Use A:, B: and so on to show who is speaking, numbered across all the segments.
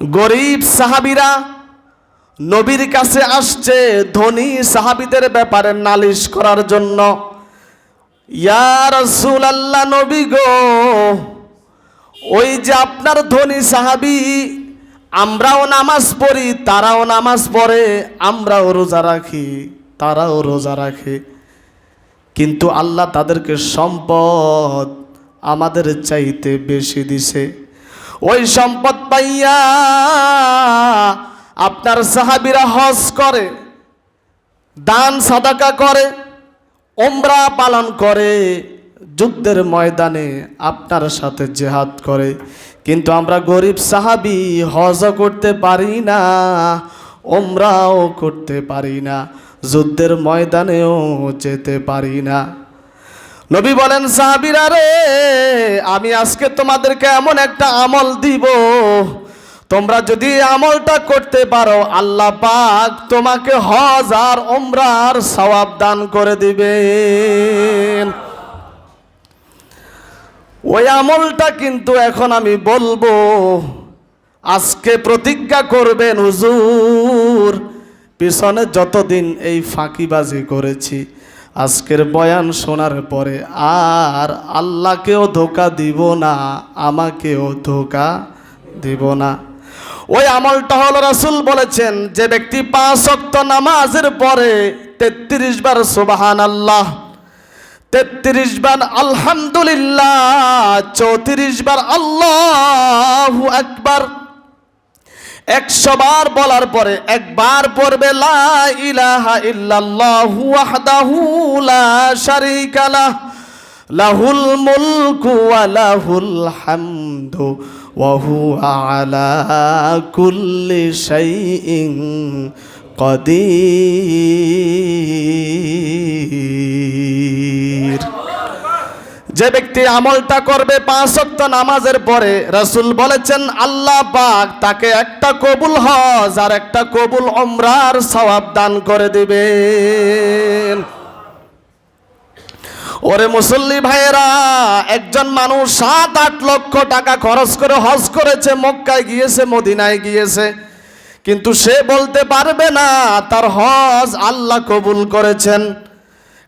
A: গরিব সাহাবীরা নবীর কাছে আসছে ধনী সাহাবীদের ব্যাপারে নালিশ করার জন্য। ইয়া রাসূলুল্লাহ, নবী গো, ওই যে আপনার ধনী সাহাবী, আমরাও নামাজ পড়ি, তারাও নামাজ পড়ে, আমরাও রোজা রাখি, তারাও রোজা রাখে, কিন্তু আল্লাহ তাদেরকে সম্পদ আমাদের চাইতে বেশি দিছে। ওই সম্পদ পাইয়া আপনার সাহাবীরা হজ করে, দান সাদাকা করে, উমরা পালন করে, যুদ্ধের ময়দানে আপনার সাথে জিহাদ করে, কিন্তু আমরা গরিব সাহাবী হজও করতে পারি না, উমরাও করতে পারি না, যুদ্ধের ময়দানেও যেতে পারি না। নবী বলেন, সাহাবীরা রে, আমি আজকে তোমাদেরকে এমন একটা আমল দিব, তোমরা যদি আমলটা করতে পারো, আল্লাহ পাক তোমাকে হজ আর উমরার সওয়াব দান করে দিবেন। ওই আমলটা কিন্তু এখন আমি বলবো, আজকে প্রতিজ্ঞা করবেন, হুজুর পিছনে যতদিন এই ফাঁকিবাজি করেছি, আজকের বয়ান শোনার পরে আর আল্লাহকেও ধোঁকা দিব না, আমাকেও ধোঁকা দিব না। ওই আমলটা হলো, রাসূল বলেছেন, যে ব্যক্তি 5 ওয়াক্ত নামাজের পরে 33 বার সুবহানাল্লাহ, 33 বার আলহামদুলিল্লাহ, 34 বার আল্লাহু আকবার, 100 বার বলার পরে একবার পড়বে লা ইলাহা ইল্লাল্লাহু ওয়াহদাহু লা শারীকা লাহ, লাহুল মুলকু ওয়া লাহুল হামদু ওয়া হুয়া আলা কুল্লি শাইইন কাদির। যে ব্যক্তি আমলটা করবে 5 ওয়াক্ত নামাজের পরে, রাসূল বলেছেন আল্লাহ পাক তাকে একটা কবুল হজ আর একটা কবুল উমরার সওয়াব দান করে দিবেন। ওরে মুসল্লি ভাইয়েরা, একজন মানুষ 7-8 লক্ষ টাকা খরচ করে হজ করেছে, মক্কায় গিয়েছে, মদিনায় গিয়েছে, কিন্তু সে বলতে পারবে না তার হজ আল্লাহ কবুল করেছেন।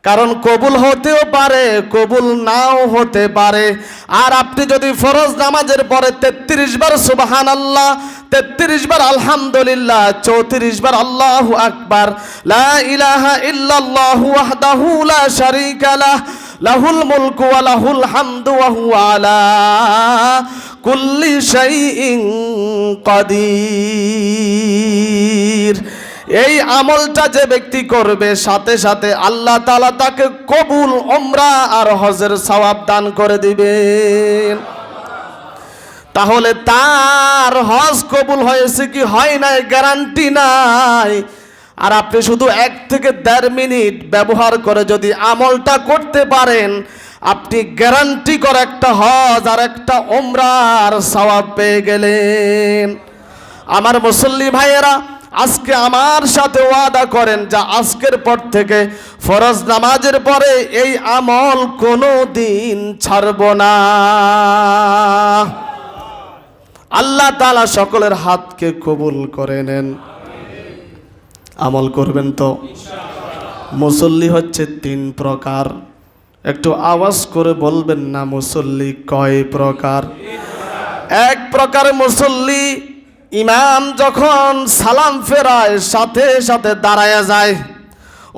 A: কারণ কবুল হতেও পারে, কবুল নাও হতে পারে। আর আপনি যদি ফরজ নামাজের পরে 33 বার সুবহানাল্লাহ, 33 বার আলহামদুলিল্লাহ, 34 বার আল্লাহু আকবার, লা ইলাহা ইল্লাল্লাহু ওয়াহদাহু লা শারীকা লাহ, লাহুল মুলকু ওয়া লাহুল হামদু ওয়া হুয়া আলা কুল্লি শাইইন কাদির, এই আমলটা যে ব্যক্তি করবে, সাথে সাথে আল্লাহ তাআলা তাকে কবুল উমরা আর হজের সওয়াব দান করে দিবেন। তাহলে তার হজ কবুল হয়েছে কি হয় নাই গ্যারান্টি নাই। আর আপনি শুধু 1 থেকে 1.5 মিনিট ব্যবহার করে যদি আমলটা করতে পারেন, আপনি গ্যারান্টি করে একটা হজ আর একটা উমরার সওয়াব পেয়ে গেলেন। আমার মুসল্লি ভাইয়েরা, আজকে আমার সাথে ওয়াদা করেন যে আজকের পর থেকে ফরজ নামাজের পরে এই আমল কোনো দিন ছাড়ব না। আল্লাহ তাআলা সকলের হাতকে কবুল করে নেন। আমল করবেন তো? মুসল্লি হচ্ছে 3 প্রকার। একটু আওয়াজ করে বলবেন না, মুসল্লি কয় প্রকার? 1 প্রকার মুসল্লি, ইমাম যখন সালাম ফেরায় সাথে সাথে দাঁড়ায়া যায়,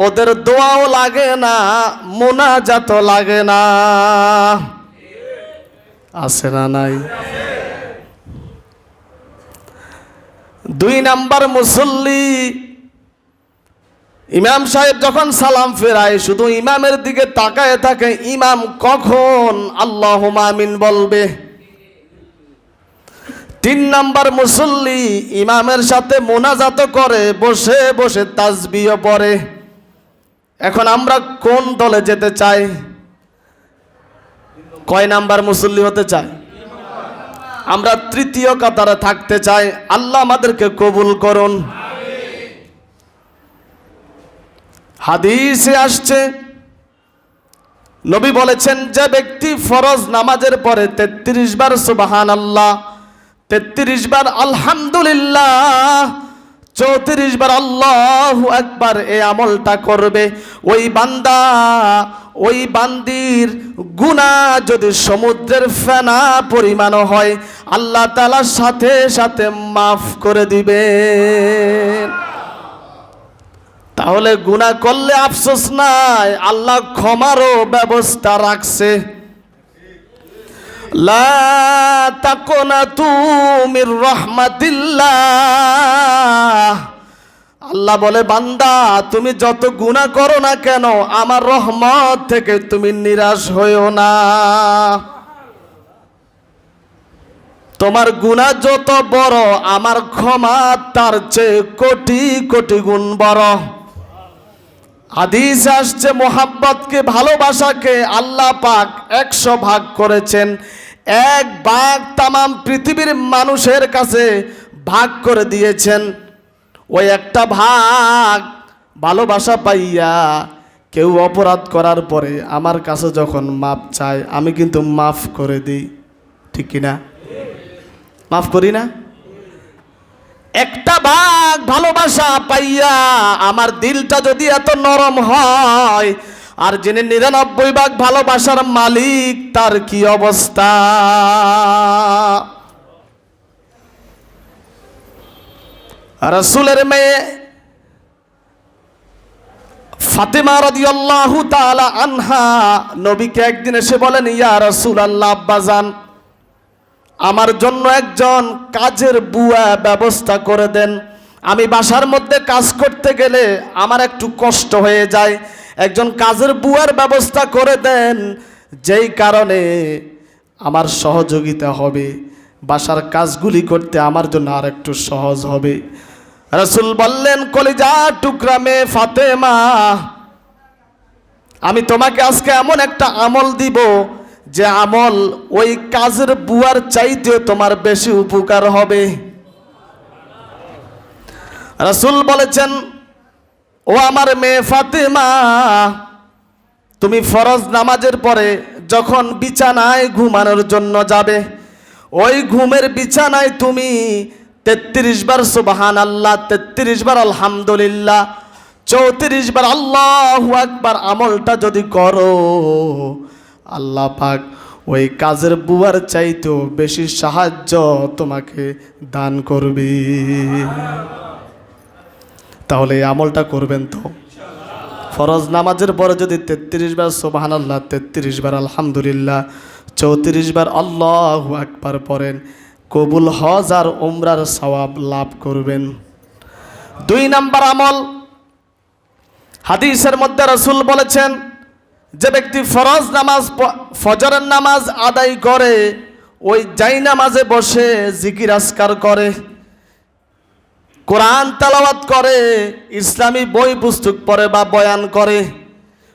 A: ওদের দোয়াও লাগে না, মোনাজাতও লাগে না। আছে না নাই? 2 নাম্বার মুসল্লি, ইমাম সাহেব যখন সালাম ফেরায় শুধু ইমামের দিকে তাকায় থাকে, ইমাম কখন আল্লাহুম্মা আমিন বলবে। 3 নাম্বার মুসল্লি, ইমামের সাথে মোনাজাত করে, বসে বসে তাসবিহ পড়ে। এখন আমরা কোন দলে যেতে চাই? কয় নাম্বার মুসল্লি হতে চাই? আমরা 3য় কাতারে থাকতে চাই। আল্লাহ আমাদেরকে কবুল করুন। হাদিসে আসছে, নবী বলেছেন, যে ব্যক্তি ফরজ নামাজের পরে 33 বার সুবহানাল্লাহ, 33 বার আলহামদুলিল্লাহ, 34 বার আল্লাহু আকবার এই আমলটা করবে, ওই বান্দা ওই বান্দির গুনাহ যদি সমুদ্রের ফেনা পরিমাণ হয় আল্লাহ তাআলা সাথে সাথে মাফ করে দিবেন। তাহলে গুনাহ করলে আফসোস নাই, আল্লাহ ক্ষমারও ব্যবস্থা রাখছে। লা তাকুনাতু মির রাহমাতিল্লাহ, আল্লাহ বলে বান্দা তুমি যত গুনাহ করো না কেন আমার রহমত থেকে তুমি নিরাশ হইও না। তোমার গুনাহ যত বড় আমার ক্ষমা তার চেয়ে কোটি কোটি গুণ বড়। হাদিসে আসছে মোহাব্বতকে, ভালোবাসাকে আল্লাহ পাক 100 ভাগ করেছেন। এক ভাগ তামাম পৃথিবীর মানুষের কাছে ভাগ করে দিয়েছেন। ওই একটা ভাগ ভালোবাসা পাইয়া কেউ অপরাধ করার পরে আমার কাছে যখন মাপ চায় আমি কিন্তু মাফ করে দিই, ঠিক কিনা? মাফ করি না? একটা ভাগ ভালোবাসা পাইয়া আমার দিলটা যদি এত নরম হয়, আর যিনি 99 ভাগ ভালোবাসার মালিক তার কি অবস্থা? রাসূলের মেয়ে ফাতেমা রাদিয়াল্লাহু তাআলা আনহা নবীকে একদিন এসে বলেন, ইয়া রাসূলুল্লাহ, আব্বাজান আমার জন্য একজন কাজের বুয়া ব্যবস্থা করে দেন। আমি বাসার মধ্যে কাজ করতে গেলে আমার একটু কষ্ট হয়ে যায়, একজন কাজের বুয়ার ব্যবস্থা করে দেন, যেই কারণে আমার সহযোগিতা হবে, বাসার কাজগুলি করতে আমার জন্য আর একটু সহজ হবে। রাসূল বললেন, কলিজার টুকরা মেয়ে ফাতেমা, আমি তোমাকে আজকে এমন একটা আমল দিব যে আমল ওই কাজের বুয়ার চাইতেও তোমার বেশি উপকার হবে। রাসূল বলেছেন, ও আমার মেয়ে ফাতেমা, তুমি ফরজ নামাজের পরে যখন বিছানায় ঘুমানোর জন্য যাবে, ওই ঘুমের বিছানায় তুমি 33 বার সুবহানাল্লাহ, 33 বার আলহামদুলিল্লাহ, 34 বার আল্লাহু আকবার আমলটা যদি করো আল্লাহ পাক ওই কাজের বুয়ার চাইতেও বেশি সাহায্য তোমাকে দান করবে। তাহলে এই আমলটা করবেন তো? ফরজ নামাজের পরে যদি 33 বার সুবহানাল্লাহ, 33 বার আলহামদুলিল্লাহ, 34 বার আল্লাহু আকবার পড়েন, কবুল হজ আর উমরার সওয়াব লাভ করবেন। 2 নাম্বার আমল, হাদিসের মধ্যে রাসূল বলেছেন, যে ব্যক্তি ফরজ নামাজ ফজরের নামাজ আদায় করে ওই জাই নামাজে বসে জিকির আজকার করে, কোরআন তেলাওয়াত করে, ইসলামী বই পুস্তক পড়ে বা বয়ান করে,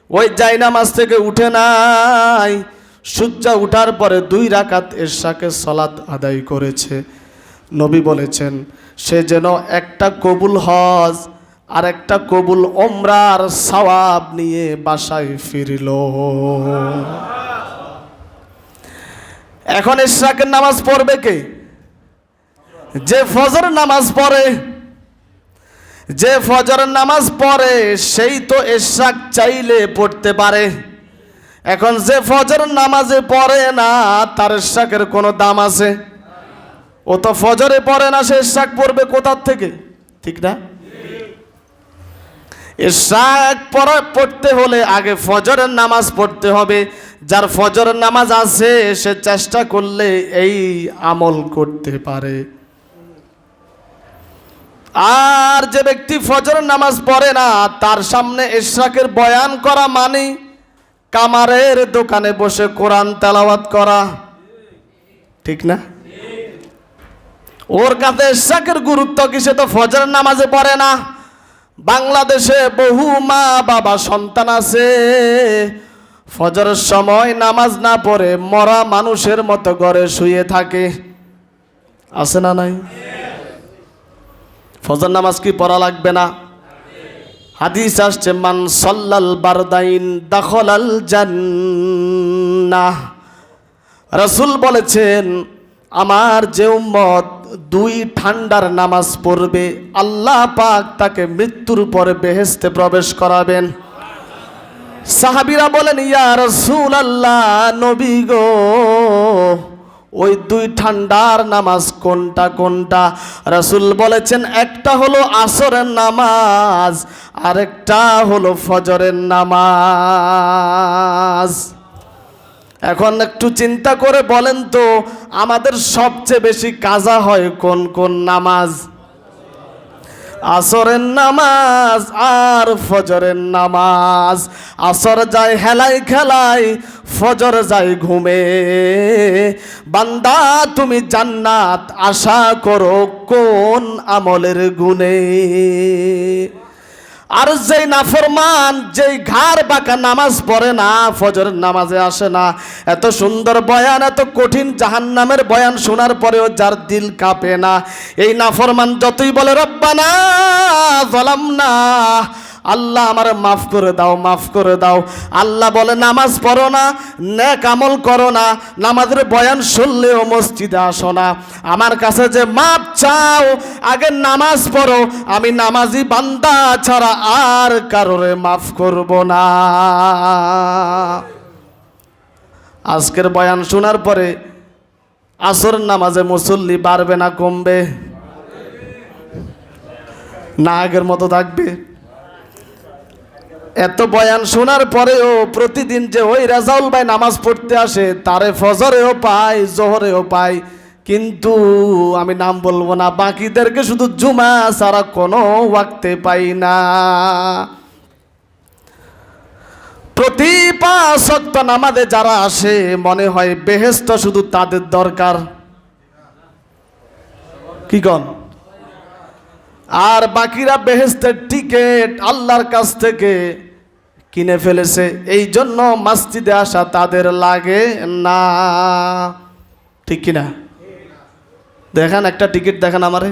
A: ওই জাই নামাজ থেকে উঠে নাই, সূর্য উঠার পরে 2 রাকাত এশাকে সালাত আদায় করেছে, নবী বলেছেন সে যেন একটা কবুল হজ আর একটা কবুল ওমরার সওয়াব নিয়ে বাসায় ফিরল। এখন ইশরাকের নামাজ পড়বে কে? যে ফজর নামাজ পড়ে। যে ফজর নামাজ পড়ে সেই তো ইশরাক চাইলে পড়তে পারে। এখন যে ফজর নামাজে পড়ে না তার ইশরাকের কোনো দাম আছে? ও তো ফজরে পড়ে না, সে ইশরাক পড়বে কোথার থেকে? ঠিক না? ইশরাক পড়তে হলে আগে ফজরের নামাজ পড়তে হবে। যার ফজরের নামাজ আছে সে চেষ্টা করলে এই আমল করতে পারে। আর যে ব্যক্তি ফজরের নামাজ পড়ে না তার সামনে ইশরাকের বয়ান করা মানে কামারের দোকানে বসে কোরআন তেলাওয়াত করা, ঠিক না? ওর কাছে ইশরাকের গুরুত্ব কি? সে তো ফজরের নামাজে পড়ে না। বাংলাদেশে বহু মা বাবা সন্তান আছে ফজরের সময় নামাজ না পড়ে মরা মানুষের মতো ঘরে শুয়ে থাকে, আছে না নাই? ফজর নামাজ কি পড়া লাগবে না? হাদিস আসছে, মান সাল্লাল বারদাইন দাখালাল জান্নাহ। রাসূল বলেছেন আমার যে উম্মত 2 ঠান্ডার নামাজ পড়বে আল্লাহ পাক তাকে মৃত্যুর পরে বেহেশতে প্রবেশ করাবেন। সাহাবীরা বলেন, ইয়া রাসূলুল্লাহ, নবী গো, ওই 2 ঠান্ডার নামাজ কোনটা কোনটা? রাসূল বলেছেন, একটা হলো আসরের নামাজ, আরেকটা হলো ফজরের নামাজ। এখন একটু চিন্তা করে বলেন তো, আমাদের সবচেয়ে বেশি কাজা হয় কোন কোন নামাজ? আসরের নামাজ আর ফজরের নামাজ। আসর যায় হেলাই খেলাই, ফজর যায় ঘুমে। বান্দা তুমি জান্নাত আশা করো কোন আমলের গুণে? আর যেই নাফরমান, যেই ঘাড় বাঁকা নামাজ পড়ে না, ফজরের নামাজে আসে না, এত সুন্দর বয়ান, এত কঠিন জাহান্নামের বয়ান শোনার পরেও যার দিল কাঁপে না, এই নাফরমান যতই বলে রব্বানা যালামনা, আল্লাহ আমার মাফ করে দাও, মাফ করে দাও, আল্লাহ বলে নামাজ পড়ো না, নেক আমল করো না, নামাজের বয়ান শুনলেও মসজিদে আসো না, আমার কাছে যে মাপ চাও, আগে নামাজ পড়ো, আমি নামাজি বান্দা ছাড়া আর কারোরে মাফ করব না। আজকের বয়ান শোনার পরে আসর নামাজে মুসল্লি বাড়বে না কমবে? না আগের মতো থাকবে? এত বয়ান শোনার পরেও প্রতিদিন যে ওই রাজাউল ভাই নামাজ পড়তে আসে, তারে ফজরেও পাই, জোহরেও পাই, কিন্তু আমি নাম বলবো না, বাকিদেরকে শুধু জুমা ছাড়া কোনো ওয়াক্তে পাই না। প্রতি 5 ওয়াক্ত নামাজে যারা আসে মনে হয় বেহেশত শুধু তাদের দরকার। কি কন? আর বাকিরা বেহেশতের টিকিট আল্লাহর কাছ থেকে কিনে ফেলেছে, এই জন্য মসজিদে আসা তাদের লাগে না। ঠিক কিনা? দেখেন একটা টিকিট দেখেন আমারে,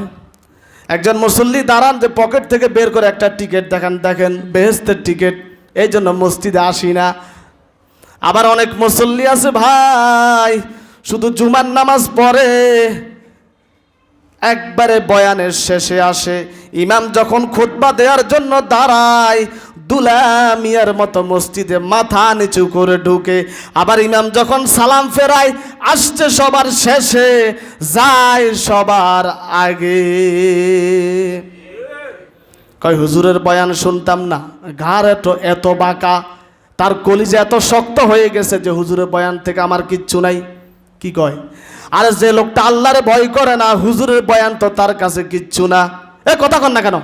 A: একজন মুসল্লি দাঁড়ান যে পকেট থেকে বের করে একটা টিকিট দেখেন, দেখেন বেহেশতের টিকিট, এই জন্য মসজিদে আসি না। আবার অনেক মুসল্লি আছে ভাই, শুধু জুমার নামাজ পড়ে, একবারে বয়ানের শেষে আসে, ইমাম যখন খুতবা দেওয়ার জন্য দাঁড়ায়, দুলামিয়ার মতো মসজিদে মাথা নিচু করে ঢুকে, আবার ইমাম যখন সালাম ফেরায়, আসছে সবার শেষে, যায় সবার আগে। কয় হুজুরের বয়ান শুনতাম না, ঘাড় এত বাঁকা, তার কলিজা এত শক্ত হয়ে গেছে যে হুজুরের বয়ান থেকে আমার কিচ্ছু নাই। কি কয়? আর যে লোকটা আল্লাহরে ভয় করে না, হুজুরের বয়ান তো তার কাছে কিচ্ছু না। এ কথা কন না কেন?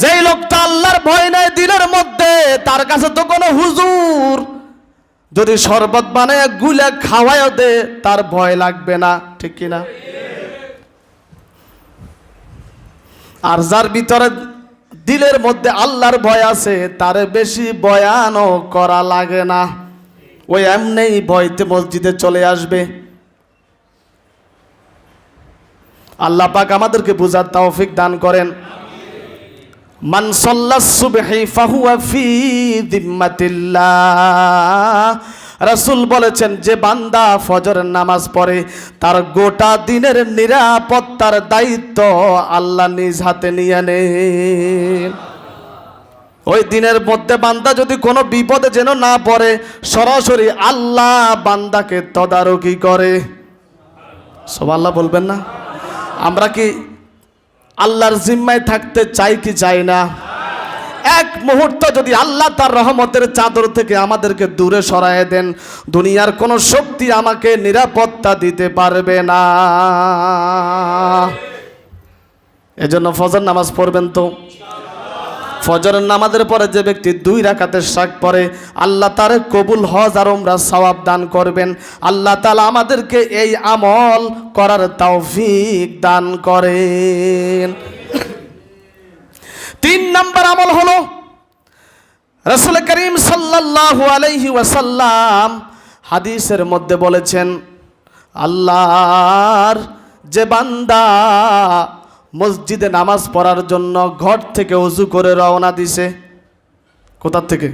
A: যেই লোকটা আল্লাহর ভয় নাই দিলের মধ্যে, তার কাছে তো কোনো হুজুর যদি শরবত বানায় গুলে খাওয়ায় দে, তার ভয় লাগবে না। ঠিক কিনা? আর যার ভিতরে দিলের মধ্যে আল্লাহর ভয় আছে, তারে বেশি বয়ানও করা লাগে না, ওই এমনিই ভয়তে মসজিদে চলে আসবে। আল্লাহ পাক আমাদেরকে বুঝার তৌফিক দান করেন। মান সাল্লাস সুবহি ফাহুয়া ফি যিম্মাতিল্লাহ, রাসূল বলেছেন যে বান্দা ফজরের নামাজ পড়ে, তার গোটা দিনের নিরাপত্তার দায়িত্ব আল্লাহ নিজ হাতে নিয়ে নেন। ওই দিনের মধ্যে বান্দা যদি কোনো বিপদে যেন না পড়ে, সরাসরি আল্লাহ বান্দাকে তদারকি করে। সুবহানাল্লাহ বলবেন না? আমরা কি আল্লাহর জিম্মায় থাকতে চাই কি চাই না? এক মুহূর্ত যদি আল্লাহ তার রহমতের চাদর থেকে আমাদেরকে দূরে সরায় দেন, দুনিয়ার কোনো শক্তি আমাকে নিরাপত্তা দিতে পারবে না। এজন্য ফজর নামাজ পড়বেন তো। ফজরের নামাজের পরে যে ব্যক্তি 2 রাকাতের শাক পড়ে, আল্লাহ তারে কবুল হজ আর উমরা সওয়াব দান করবেন। আল্লাহ তাআলা আমাদেরকে এই আমল করার তৌফিক দান করেন। 3 নম্বর আমল হলো, রাসূল করিম সাল্লাল্লাহু আলাইহি ওয়াসাল্লাম হাদিসের মধ্যে বলেছেন, আল্লাহর যে বান্দা মসজিদে নামাজ পড়ার জন্য ঘর থেকে ওযু করে রওনা দিছে, কোথা থেকে?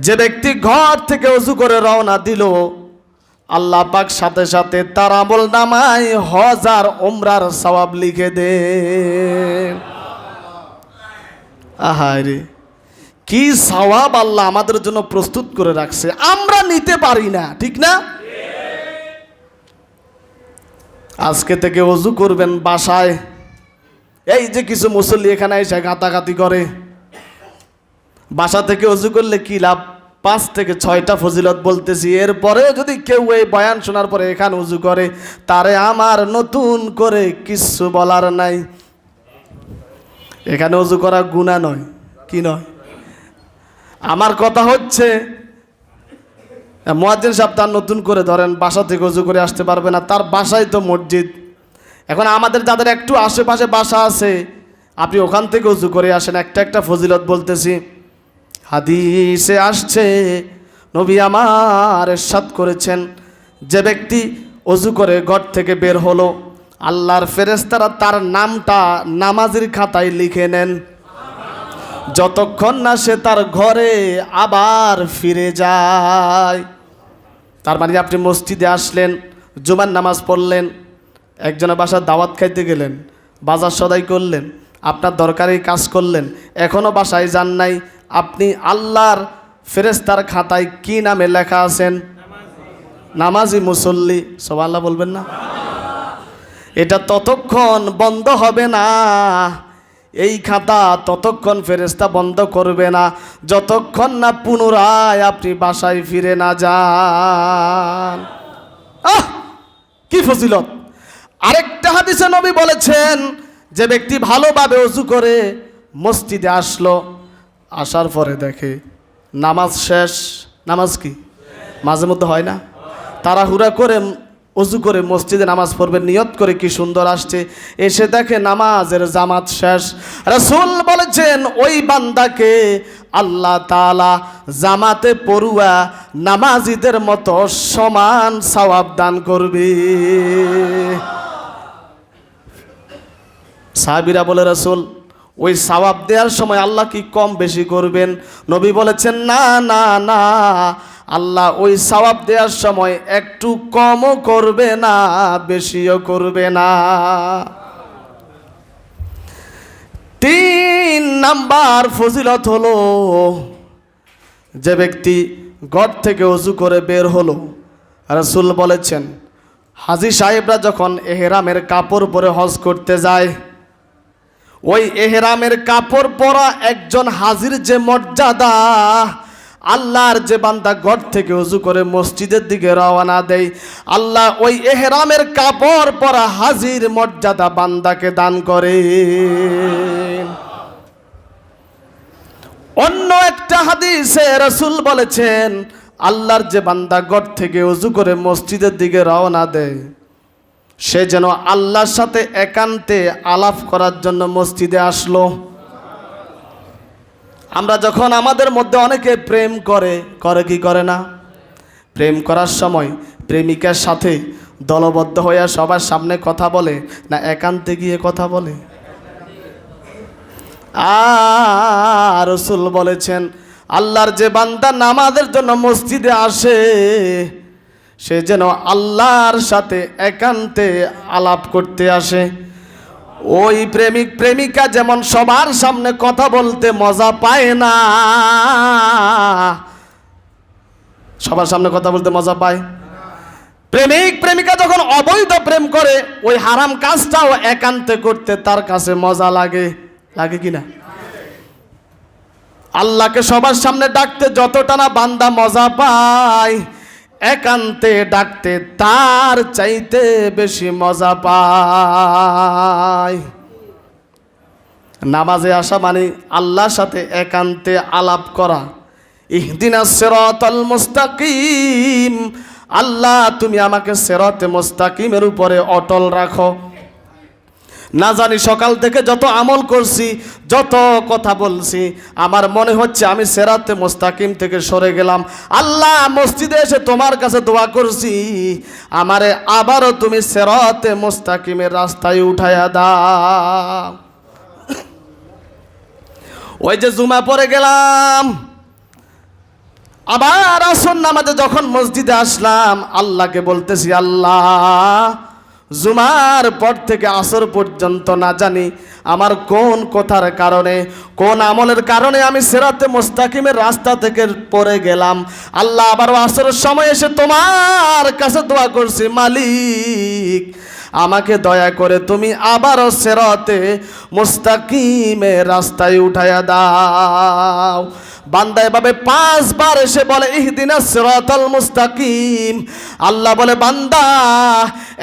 A: যে ব্যক্তি ঘর থেকে ওযু করে রওনা দিল, আল্লাহ পাক সাথে সাথে তার আমল নামায় হজ আর উমরার সওয়াব লিখে দেন। আহারে কি সওয়াব আল্লাহ আমাদের জন্য প্রস্তুত করে রাখছে, আমরা নিতে পারি না, ঠিক না? আজকে থেকে ওযু করবেন বাসায়। এই যে কিছু মুসল্লি এখানে এসে গাতাগাতি করে, বাসা থেকে ওযু করলে কি লাভ? 5 থেকে 6টা ফজিলত বলতেছি, এরপরেও যদি কেউ এই বয়ান শোনার পরে এখানে ওযু করে, তারে আমার নতুন করে কিছু বলার নাই। এখানে ওযু করা গুনাহ নয়, কি নয়? আমার কথা হচ্ছে মুয়াজ্জিন সাহেব তার নতুন করে ধরেন বাসা থেকে ওযু করে আসতে পারবে না, তার বাসায় তো মসজিদ। এখন আমাদের যাদের একটু আশেপাশে বাসা আছে, আপনি ওখান থেকে ওযু করে আসেন। একটা ফজিলত বলতেছি। হাদিসে আসছে, নবী আমার ইরশাদ করেছেন, যে ব্যক্তি ওযু করে ঘর থেকে বের হলো, আল্লাহর ফেরেশতারা তার নামটা নামাজের খাতায় লিখে নেন যতক্ষণ না সে তার ঘরে আবার ফিরে যায়। তার মানে আপনি মসজিদে আসলেন, জুমার নামাজ পড়লেন, একজনের বাসার দাওয়াত খাইতে গেলেন, বাজার সদাই করলেন, আপনার দরকারি কাজ করলেন, এখনও বাসায় যান নাই, আপনি আল্লাহর ফেরেশতার খাতায় কি নামে লেখা আছেন? নামাজি মুসল্লি। সুবহানাল্লাহ বলবেন না? এটা ততক্ষণ বন্ধ হবে না, এই খাতা ততক্ষণ ফেরেশতা বন্ধ করবে না যতক্ষণ না পুনরায় আপনি বাসায় ফিরে না যান। কি ফজিলত! আরেকটা হাদিসে নবী বলেছেন, যে ব্যক্তি ভালোভাবে ওযু করে মসজিদে আসলো, আসার পরে দেখে নামাজ শেষ। নামাজ কি মাঝে মধ্যে হয় না? তাড়াহুড়া করে ওযু করে মসজিদে নামাজ পড়বে নিয়ত করে, কি সুন্দর আসছে, এসে দেখে নামাজের জামাত শেষ। রাসূল বলেছেন ওই বান্দাকে আল্লাহ তাআলা জামাতে পড়ুয়া নামাজীদের মতো সমান সওয়াব দান করবে। সাহাবীরা বলে, রাসূল ওই সওয়াব দেওয়ার সময় আল্লাহ কি কম বেশি করবেন? নবী বলেছেন, না না না, আল্লাহ ওই সওয়াব দেওয়ার সময় একটু কমও করবে না, বেশিও করবে না। 3 নাম্বার ফজিলত হলো, যে ব্যক্তি ঘর থেকে ওযু করে বের হলো, রাসূল বলেছেন হাজী সাহেবরা যখন এহরামের কাপড় পরে হজ করতে যায়, ওই এহরামের কাপড় পরা একজন হাজীর যে মর্যাদা, আল্লাহর যে বান্দা ঘর থেকে ওযু করে মসজিদের দিকে রওনা দেয়, আল্লাহ ওই এহরামের কাপড় পরা হাজীর মর্যাদা বান্দাকে দান করে। অন্য একটা হাদিসে রাসূল বলেছেন, আল্লাহর যে বান্দা ঘর থেকে ওযু করে মসজিদের দিকে রওনা দেয়, সে যেন আল্লাহর সাথে একান্তে আলাপ করার জন্য মসজিদে আসলো। আমরা যখন আমাদের মধ্যে অনেকে প্রেম করে কি করে না? প্রেম করার সময় প্রেমিকার সাথে দলবদ্ধ হয়ে সবার সামনে কথা বলে না একান্তে গিয়ে কথা বলে? আর রাসূল বলেছেন, আল্লাহর যে বান্দা নামাজের জন্য মসজিদে আসে, সে যেন আল্লাহর সাথে একান্তে আলাপ করতে আসে। ওই প্রেমিক প্রেমিকা যেমন সবার সামনে কথা বলতে মজা পায় না, সবার সামনে কথা বলতে মজা পায়, প্রেমিক প্রেমিকা যখন অবৈধ প্রেম করে, ওই হারাম কাজটাও একান্তে করতে তার কাছে মজা লাগে। লাগে কি না? আল্লাহকে সবার সামনে ডাকতে যতটা না বান্দা মজা পায়, একান্তে ডাকতে তার চাইতে বেশি মজা পায়। নামাজে আসা মানে আল্লাহর সাথে একান্তে আলাপ করা। ইহদিনাস সিরাতাল মুস্তাকিম, আল্লাহ তুমি আমাকে সিরাতে মুস্তাকিমের উপরে অটল রাখো। না জানি সকাল থেকে যত আমল করছি, যত কথা বলছি, আমার মনে হচ্ছে আমি সিরাতে মুস্তাকিম থেকে সরে গেলাম। আল্লাহ মসজিদে এসে তোমার কাছে দোয়া করছি, আমারে আবারও তুমি সিরাতে মুস্তাকিমের রাস্তায় উঠাইয়া দাও। ওই যে জুমা পড়ে গেলাম, আবার আসর নামাজে যখন মসজিদে আসলাম, আল্লাহকে বলতেছি, আল্লাহ জুমার পর থেকে আসর পর্যন্ত না জানি আমার কোন কথার কারণে, কোন আমলের কারণে আমি সিরাতে মুস্তাকিমের রাস্তা থেকে পড়ে গেলাম। আল্লাহ আবার আসরের সময় এসে তোমার কাছে দোয়া করছি, মালিক আমাকে দয়া করে তুমি আবারও সিরাতে মুস্তাকিমের রাস্তায় উঠায়া দাও। বান্দা এভাবে 5 বার এসে বলে, ইহদিনাস সিরাতাল মুস্তাকিম। আল্লাহ বলে, বান্দা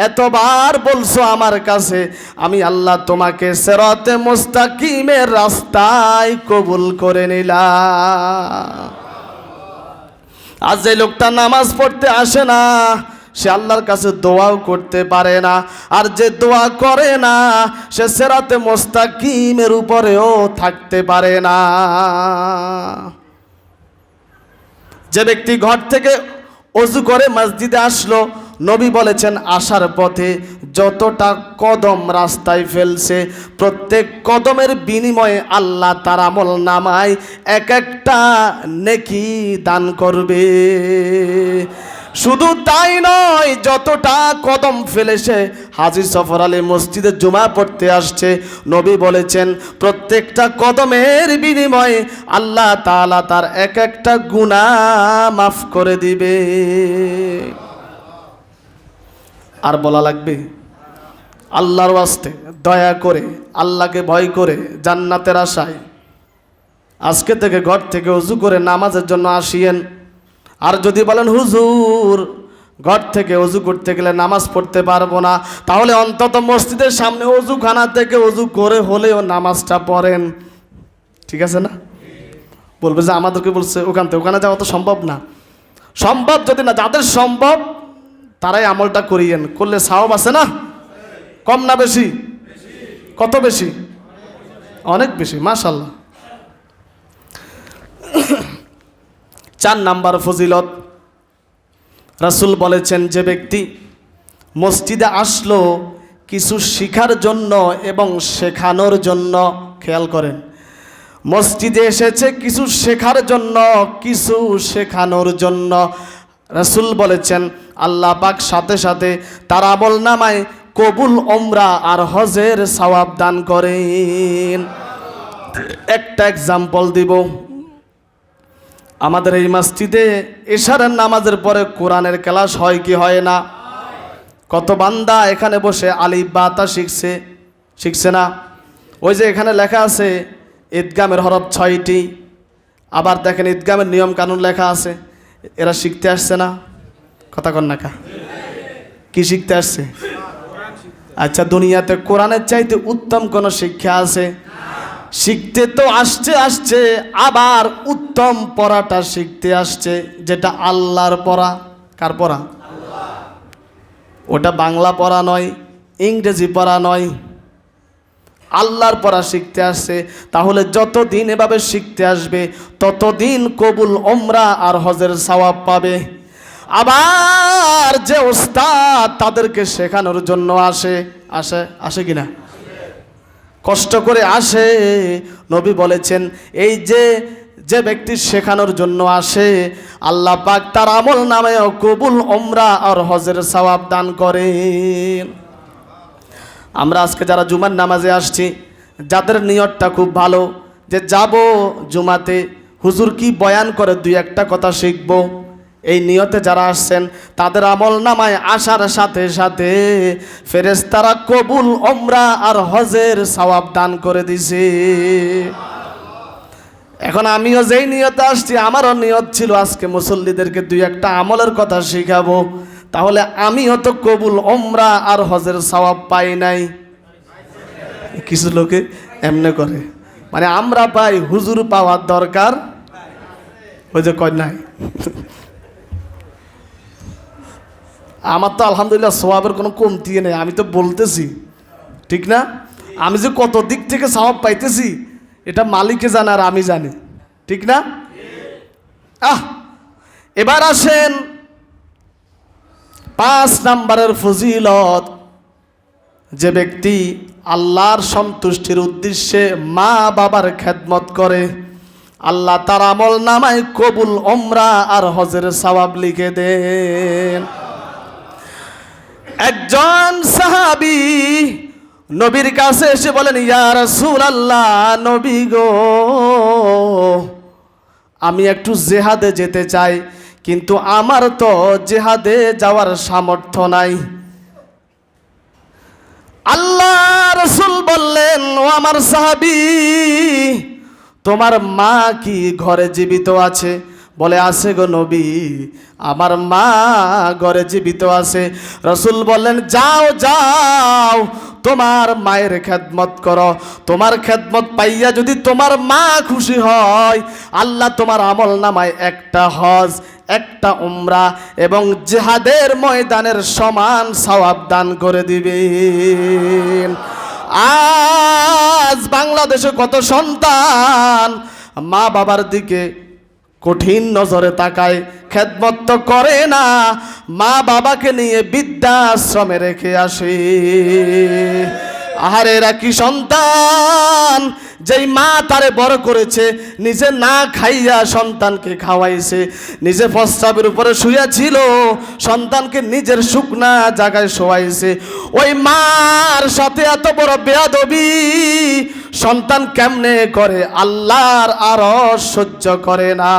A: এতবার বলছো আমার কাছে, আমি আল্লাহ তোমাকে সিরাতে মুস্তাকিমের রাস্তায় কবুল করে নিলাম। আজ যে লোকটা নামাজ পড়তে আসে না, সে আল্লাহর কাছে দোয়াও করতে পারে না, আর যে দোয়া করে না সে সিরাতে মুস্তাকিমের উপরেও থাকতে পারে না। যে ব্যক্তি ঘর থেকে ওযু করে মসজিদে আসলো, নবী বলেছেন আসার পথে যতটা কদম রাস্তায় ফেলছে, প্রত্যেক কদমের বিনিময়ে আল্লাহ তার আমল নামায় এক একটা নেকি দান করবে। শুধু তাই নয়, যতটা কদম ফেলেছে হাজী সফর আলী মসজিদে জুমা পড়তে আসছে, নবী বলেছেন প্রত্যেকটা কদমের বিনিময়ে আল্লাহ তাআলা তার এক একটা গুনাহ মাফ করে দিবে। আর বলা লাগবে? আল্লাহর ওয়াস্তে দয়া করে, আল্লাহকে ভয় করে, জান্নাতের আশায় আজকে থেকে ঘর থেকে ওযু করে নামাজের জন্য আসিয়েন। আর যদি বলেন হুজুর ঘর থেকে ওযু করতে গেলে নামাজ পড়তে পারবো না, তাহলে অন্তত মসজিদের সামনে ওযুখানা থেকে ওযু করে হলেও নামাজটা পড়েন, ঠিক আছে না? বলবে যে আমাদেরকে বলছে ওখান থেকে ওখানে যাওয়া তো সম্ভব না। সম্ভব যদি না, যাদের সম্ভব তারাই আমলটা করিয়েন, করলে সওয়াব আছে না? কম না বেশি? কত বেশি? অনেক বেশি, মাশাআল্লাহ। 4 নাম্বার ফজিলত, রাসূল বলেছেন যে ব্যক্তি মসজিদে আসলো কিছু শিখার জন্য এবং শেখানোর জন্য, খেয়াল করেন, মসজিদে এসেছে কিছু শেখার জন্য, কিছু শেখানোর জন্য, রাসূল বলেছেন আল্লাহ পাক সাথে সাথে তার আমলনামায় কবুল উমরা আর হজের সওয়াব দান করেন। একটা এক্সাম্পল দিব, আমাদের এই মসজিদে এশারের নামাজের পরে কোরআনের ক্লাস হয় কি হয় না? কত বান্দা এখানে বসে আলিফ বা তা শিখছে না? ওই যে এখানে লেখা আছে ঈদগামের হরফ 6টি, আবার দেখেন ঈদগামের নিয়ম কানুন লেখা আছে, এরা শিখতে আসছে না? কথা কন না কা? কি শিখতে আসছে? আচ্ছা, দুনিয়াতে কোরআনের চাইতে উত্তম কোন শিক্ষা আছে? শিখতে তো আসছে, আবার উত্তম পড়াটা শিখতে আসছে, যেটা আল্লাহর পড়া। কার পড়া? ওটা বাংলা পড়া নয়, ইংরেজি পড়া নয়, আল্লাহর পড়া শিখতে আসছে। তাহলে যতদিন এভাবে শিখতে আসবে ততদিন কবুল উমরা আর হজের সওয়াব পাবে। আবার যে ওস্তাদ তাদেরকে শেখানোর জন্য আসে কিনা? কষ্ট করে আসে। নবী বলেছেন এই যে ব্যক্তি শেখানোর জন্য আসে, আল্লাহ পাক তার আমল নামেও কবুল উমরা আর হজের সওয়াব দান করেন। আমরা আজকে যারা জুমার নামাজে আসছি, যাদের নিয়তটা খুব ভালো যে যাব জুমাতে, হুজুর কি বয়ান করে 2-1টা কথা শিখবো, এই নিয়তে যারা আসছেন তাদের আমল নামায় আসার সাথে সাথে ফেরেশতারা কবুল উমরা আর হজের সওয়াব দান করে দিছে। এখন আমিও যেই নিয়তে আসছি, আমারও নিয়ত ছিল আজকে মুসল্লিদেরকে 2-1টা আমলের কথা শিখাবো, তাহলে আমিও তো কবুল উমরা আর হজের সওয়াব পাই নাই। কিছু লোকে এমনি করে, মানে আমরা পাই, হুজুর পাওয়ার দরকার, ওই যে কয় নাই। আমার তো আলহামদুলিল্লাহ সওয়াবের কোনো কমতি নেই, আমি তো বলতেছি, ঠিক না? আমি যে কত দিক থেকে সওয়াব পাইতেছি এটা মালিকে জানে আর আমি জানি, ঠিক না? এবার আসেন 5 নাম্বারের ফজিলত, যে ব্যক্তি আল্লাহর সন্তুষ্টির উদ্দেশ্যে মা বাবার খেদমত করে, আল্লাহ তার আমল নামায় কবুল উমরা আর হজের সওয়াব লিখে দেন। একজন সাহাবী নবীর কাছে এসে বলেন, ইয়া রাসূলুল্লাহ, নবী গো, আমি একটু জিহাদে যেতে চাই, কিন্তু আমার তো জিহাদে যাওয়ার সামর্থ্য নাই। আল্লাহ রাসূল বললেন, ও আমার সাহাবী, তোমার মা কি ঘরে জীবিত আছে? বলে, আছে গো নবী, আমার মা ঘরে জীবিত আছে। রাসূল বললেন, যাও যাও, তোমার মায়ের খেদমত করো। তোমার খেদমত পাইয়া যদি তোমার মা খুশি হয়, আল্লাহ তোমার আমল নামায় একটা হজ, একটা উমরা এবং জিহাদের ময়দানের সমান সওয়াব দান করে দিবেন। আজ বাংলাদেশে কত সন্তান মা বাবার দিকে কঠিন নজরে তাকায়, খেদমত তো করে না, মা বাবাকে নিয়ে বৃদ্ধাশ্রমে রেখে আসে। আহারে, এরা কি সন্তান যেই মা তারে বড় করেছে, নিজে না খাইয়া সন্তানকে খাওয়াইছে, নিজে প্রস্রাবের উপরে শুয়ে ছিল, সন্তানকে নিজের শুকনা জায়গায় শোয়াইছে। ওই মার সাথে এত বড় বেয়াদবি সন্তান কেমনে করে? আল্লাহর আরশ সহ্য করে না।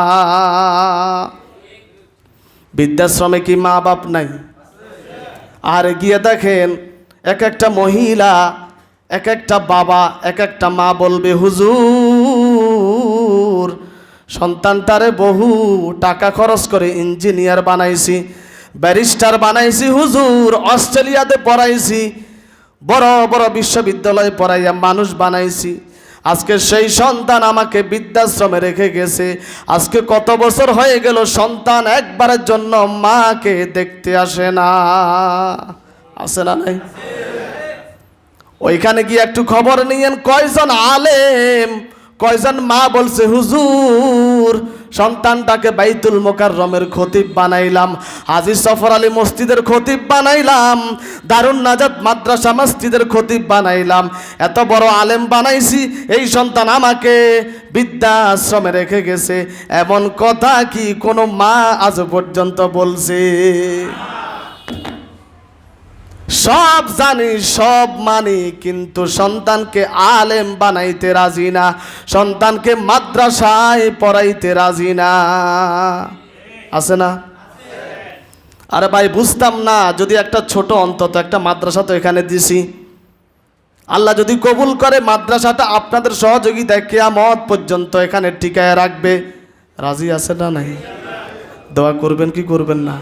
A: বৃদ্ধাশ্রমে কি মা বাপ নাই? আর গিয়ে দেখেন, এক একটা মহিলা, এক একটা বাবা, এক একটা মা বলবে, হুজুর, সন্তানটারে বহু টাকা খরচ করে ইঞ্জিনিয়ার বানাইছি, ব্যারিস্টার বানাইছি, হুজুর অস্ট্রেলিয়াতে পড়াইছি, বড় বড় বিশ্ববিদ্যালয়ে পড়াইয়া মানুষ বানাইছি, আজকে সেই সন্তান আমাকে বৃদ্ধাশ্রমে রেখে গেছে। আজকে কত বছর হয়ে গেল, সন্তান একবারের জন্য মাকে দেখতে আসে না। আসে না? নাই? ওইখানে গিয়ে একটু খবর নিয়েন, কয়জন আলেম, কয়জন মা বলছে, হুজুর সন্তানটাকে বাইতুল মোকাররমের খতিব বানাইলাম, হাজী সফর আলী মসজিদের খতিব বানাইলাম, দারুন নাজাত মাদ্রাসা মসজিদের খতিব বানাইলাম, এত বড় আলেম বানাইছি, এই সন্তান আমাকে বৃদ্ধাশ্রমে রেখে গেছে। এমন কথা কি কোনো মা আজ পর্যন্ত বলছে? সব জানি, সব মানি, কিন্তু সন্তানকে আলেম বানাইতে রাজি না, সন্তানকে মাদ্রাসায় পড়াইতে রাজি না। আছে না? আরে ভাই, বুঝতাম না যদি একটা ছোট অন্তত একটা মাদ্রাসা তো এখানে দিছি, আল্লাহ যদি কবুল করে মাদ্রাসাটা আপনাদের সহযোগিতায় কিয়ামত পর্যন্ত এখানে টিকায় রাখবে। রাজি আছে না? নাই? দোয়া করবেন কি করবেন না?